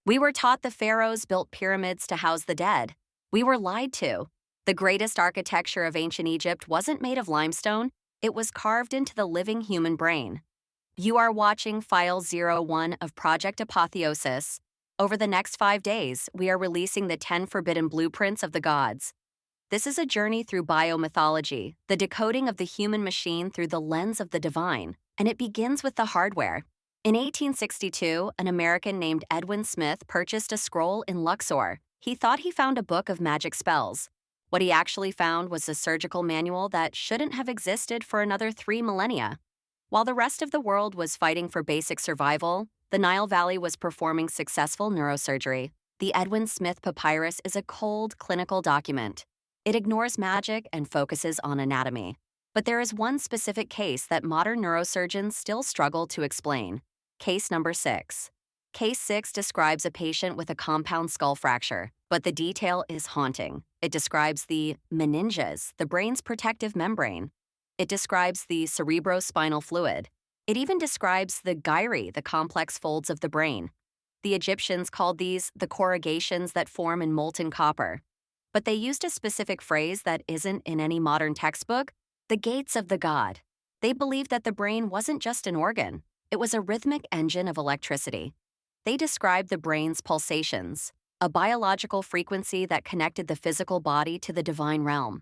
We were taught the pharaohs built pyramids to house the dead. We were lied to. The greatest architecture of ancient Egypt wasn't made of limestone, it was carved into the living human brain. You are watching File 01 of Project Apotheosis. Over the next 5 days, we are releasing the 10 forbidden blueprints of the gods. This is a journey through bio-mythology, the decoding of the human machine through the lens of the divine, and it begins with the hardware. In 1862, an American named Edwin Smith purchased a scroll in Luxor. He thought he found a book of magic spells. What he actually found was a surgical manual that shouldn't have existed for another 3 millennia. While the rest of the world was fighting for basic survival, the Nile Valley was performing successful neurosurgery. The Edwin Smith Papyrus is a cold, clinical document. It ignores magic and focuses on anatomy. But there is one specific case that modern neurosurgeons still struggle to explain. Case number 6. Case 6 describes a patient with a compound skull fracture, but the detail is haunting. It describes the meninges, the brain's protective membrane. It describes the cerebrospinal fluid. It even describes the gyri, the complex folds of the brain. The Egyptians called these the corrugations that form in molten copper. But they used a specific phrase that isn't in any modern textbook, the gates of the god. They believed that the brain wasn't just an organ. It was a rhythmic engine of electricity. They described the brain's pulsations, a biological frequency that connected the physical body to the divine realm.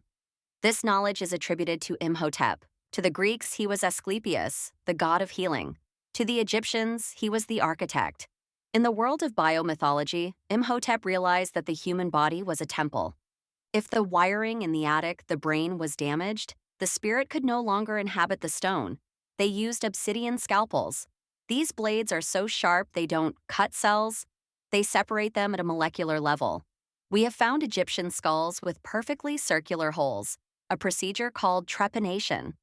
This knowledge is attributed to Imhotep. To the Greeks, he was Asclepius, the god of healing. To the Egyptians, he was the architect. In the world of bio-mythology, Imhotep realized that the human body was a temple. If the wiring in the attic, the brain, was damaged, the spirit could no longer inhabit the stone. They used obsidian scalpels. These blades are so sharp they don't cut cells, they separate them at a molecular level. We have found Egyptian skulls with perfectly circular holes, a procedure called trepanation.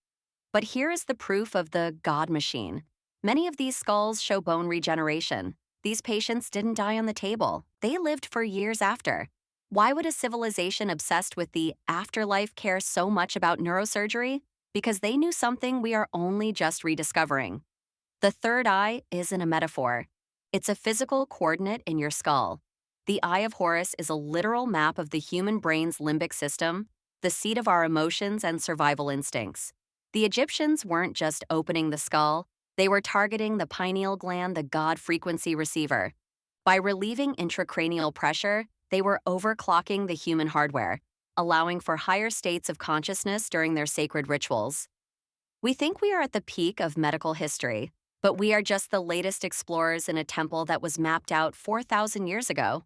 But here is the proof of the God-Machine. Many of these skulls show bone regeneration. These patients didn't die on the table. They lived for years after. Why would a civilization obsessed with the afterlife care so much about neurosurgery? Because they knew something we are only just rediscovering. The third eye isn't a metaphor. It's a physical coordinate in your skull. The eye of Horus is a literal map of the human brain's limbic system, the seat of our emotions and survival instincts. The Egyptians weren't just opening the skull, they were targeting the pineal gland, the God frequency receiver. By relieving intracranial pressure, they were overclocking the human hardware, allowing for higher states of consciousness during their sacred rituals. We think we are at the peak of medical history, but we are just the latest explorers in a temple that was mapped out 4,000 years ago.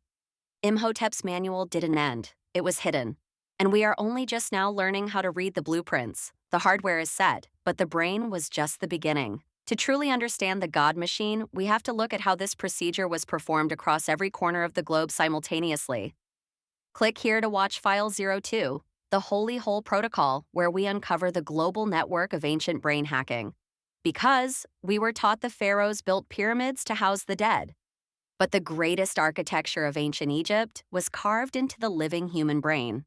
Imhotep's manual didn't end, it was hidden. And we are only just now learning how to read the blueprints. The hardware is set, but the brain was just the beginning. To truly understand the God-Machine, we have to look at how this procedure was performed across every corner of the globe simultaneously. Click here to watch File 02, the Holy Hole Protocol, where we uncover the global network of ancient brain hacking. Because we were taught the pharaohs built pyramids to house the dead. But the greatest architecture of ancient Egypt was carved into the living human brain.